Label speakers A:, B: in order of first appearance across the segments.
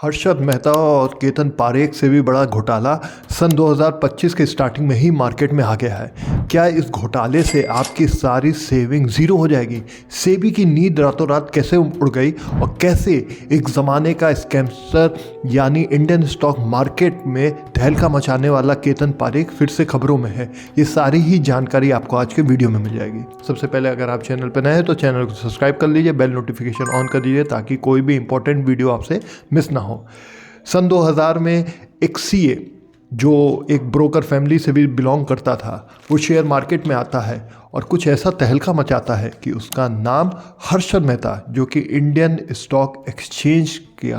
A: हर्षद मेहता और केतन पारेख से भी बड़ा घोटाला सन 2025 के स्टार्टिंग में ही मार्केट में आ गया है। क्या इस घोटाले से आपकी सारी सेविंग ज़ीरो हो जाएगी? सेबी की नींद रातों रात कैसे उड़ गई और कैसे एक ज़माने का स्कैमस्टर यानी इंडियन स्टॉक मार्केट में तहलका मचाने वाला केतन पारेख फिर से खबरों में है, ये सारी ही जानकारी आपको आज के वीडियो में मिल जाएगी। सबसे पहले अगर आप चैनल पर नए हैं तो चैनल को सब्सक्राइब कर लीजिए, बेल नोटिफिकेशन ऑन कर दीजिए ताकि कोई भी इंपॉर्टेंट वीडियो आपसे मिस ना हो। सन 2000 में एक सीए जो एक ब्रोकर फैमिली से भी बिलोंग करता था, वो शेयर मार्केट में आता है और कुछ ऐसा तहलका मचाता है कि उसका नाम हर्षद मेहता, जो कि इंडियन स्टॉक एक्सचेंज के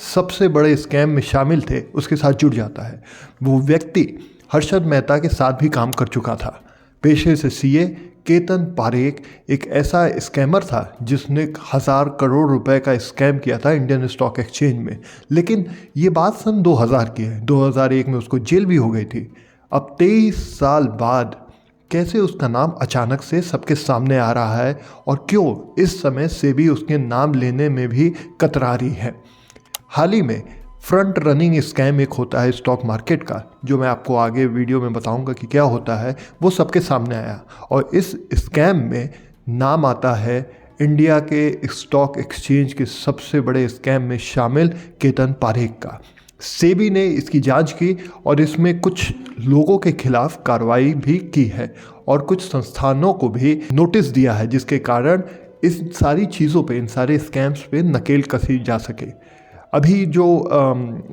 A: सबसे बड़े स्कैम में शामिल थे, उसके साथ जुड़ जाता है। वो व्यक्ति हर्षद मेहता के साथ भी काम कर चुका था। पेशे से सीए केतन पारेख एक ऐसा स्कैमर था जिसने 1000 करोड़ रुपए का स्कैम किया था इंडियन स्टॉक एक्सचेंज में। लेकिन ये बात सन 2000 की है। 2001 में उसको जेल भी हो गई थी। अब 23 साल बाद कैसे उसका नाम अचानक से सबके सामने आ रहा है और क्यों इस समय सेबी उसके नाम लेने में भी कतरा रही है? हाल ही में फ्रंट रनिंग स्कैम एक होता है स्टॉक मार्केट का, जो मैं आपको आगे वीडियो में बताऊंगा कि क्या होता है, वो सबके सामने आया और इस स्कैम में नाम आता है इंडिया के स्टॉक एक्सचेंज के सबसे बड़े स्कैम में शामिल केतन पारेख का। सेबी ने इसकी जांच की और इसमें कुछ लोगों के खिलाफ कार्रवाई भी की है और कुछ संस्थानों को भी नोटिस दिया है, जिसके कारण इस सारी चीज़ों पे, इन सारे स्कैम्स पे नकेल कसी जा सके। अभी जो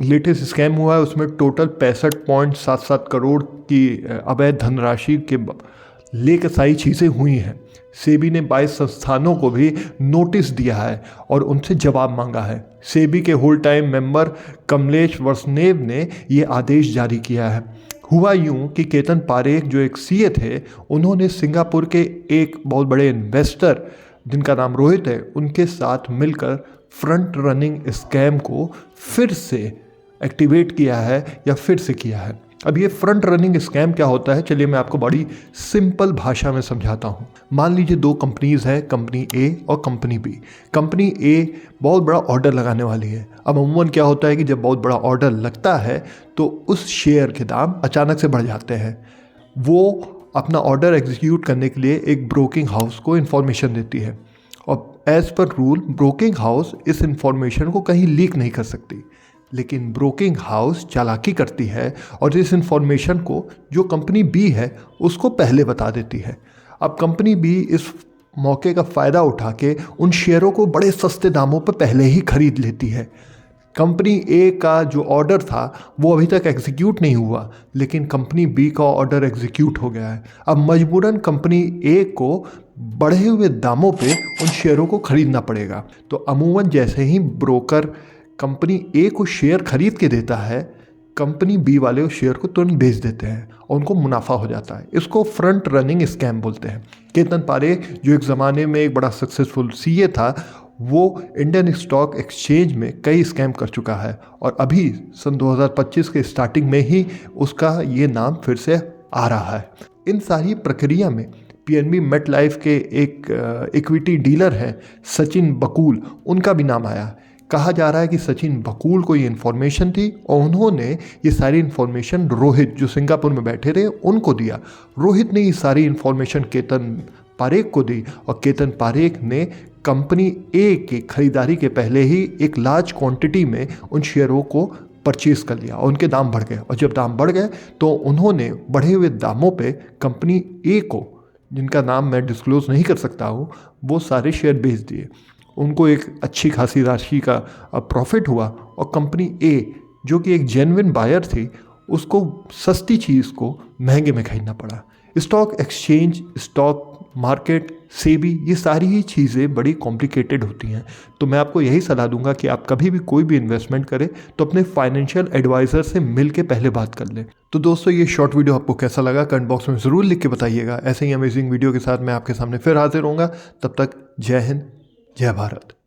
A: लेटेस्ट स्कैम हुआ है उसमें टोटल 65.77 करोड़ की अवैध धनराशि के लेकर सारी चीज़ें हुई हैं। सेबी ने 22 संस्थानों को भी नोटिस दिया है और उनसे जवाब मांगा है। सेबी के whole time member Kamlesh Vasudev ने ये आदेश जारी किया है। हुआ यूं कि केतन पारेख जो एक सीए थे, उन्होंने सिंगापुर के एक बहुत बड़े इन्वेस्टर जिनका नाम रोहित है, उनके साथ मिलकर फ्रंट रनिंग स्कैम को फिर से एक्टिवेट किया है या फिर से किया है। अब ये फ्रंट रनिंग स्कैम क्या होता है, चलिए मैं आपको बड़ी सिंपल भाषा में समझाता हूँ। मान लीजिए दो कंपनीज हैं, कंपनी ए और कंपनी बी। कंपनी ए बहुत बड़ा ऑर्डर लगाने वाली है। अब अमूमन क्या होता है कि जब बहुत बड़ा ऑर्डर लगता है तो उस शेयर के दाम अचानक से बढ़ जाते हैं। वो अपना ऑर्डर एग्जीक्यूट करने के लिए एक ब्रोकिंग हाउस को इन्फॉर्मेशन देती है और as per rule broking house इस इंफॉर्मेशन को कहीं लीक नहीं कर सकती। लेकिन ब्रोकिंग हाउस चालाकी करती है और इस इंफॉर्मेशन को जो कंपनी बी है उसको पहले बता देती है। अब कंपनी बी इस मौके का फ़ायदा उठा के उन शेयरों को बड़े सस्ते दामों पर पहले ही खरीद लेती है। कंपनी ए का जो ऑर्डर था वो अभी तक एग्जीक्यूट नहीं हुआ, लेकिन कंपनी बी का ऑर्डर एग्जीक्यूट हो गया है। अब मजबूरन कंपनी ए को बढ़े हुए दामों पे उन शेयरों को खरीदना पड़ेगा। तो अमूमन जैसे ही ब्रोकर कंपनी ए को शेयर खरीद के देता है, कंपनी बी वाले उस शेयर को तुरंत बेच देते हैं और उनको मुनाफा हो जाता है। इसको फ्रंट रनिंग स्कैम बोलते हैं। केतन पारेख जो एक ज़माने में एक बड़ा सक्सेसफुल सीए था, वो इंडियन स्टॉक एक्सचेंज में कई स्कैम कर चुका है और अभी सन 2025 के स्टार्टिंग में ही उसका ये नाम फिर से आ रहा है। इन सारी प्रक्रिया में पीएनबी मेटलाइफ के एक इक्विटी डीलर हैं सचिन बकूल, उनका भी नाम आया। कहा जा रहा है कि सचिन बकूल को ये इन्फॉर्मेशन थी और उन्होंने ये सारी इन्फॉर्मेशन रोहित जो सिंगापुर में बैठे थे उनको दिया। रोहित ने ये सारी इन्फॉर्मेशन केतन पारेख को दी और केतन पारेख ने कंपनी ए के खरीदारी के पहले ही एक लार्ज क्वांटिटी में उन शेयरों को परचेज़ कर लिया और उनके दाम बढ़ गए। और जब दाम बढ़ गए तो उन्होंने बढ़े हुए दामों पे कंपनी ए को, जिनका नाम मैं डिस्क्लोज नहीं कर सकता हूँ, वो सारे शेयर बेच दिए। उनको एक अच्छी खासी राशि का प्रॉफिट हुआ और कंपनी ए जो कि एक जेन्युइन बायर थी, उसको सस्ती चीज़ को महंगे में खरीदना पड़ा। Stock exchange, stock market, SEBI, ये सारी ही चीज़ें बड़ी कॉम्प्लिकेटेड होती हैं। तो मैं आपको यही सलाह दूंगा कि आप कभी भी कोई भी इन्वेस्टमेंट करें तो अपने फाइनेंशियल एडवाइज़र से मिल के पहले बात कर लें। तो दोस्तों, ये शॉर्ट वीडियो आपको कैसा लगा कमेंट बॉक्स में ज़रूर लिख के बताइएगा। ऐसे ही अमेजिंग वीडियो के साथ मैं आपके सामने फिर हाजिर होऊंगा। तब तक जय हिंद, जय भारत।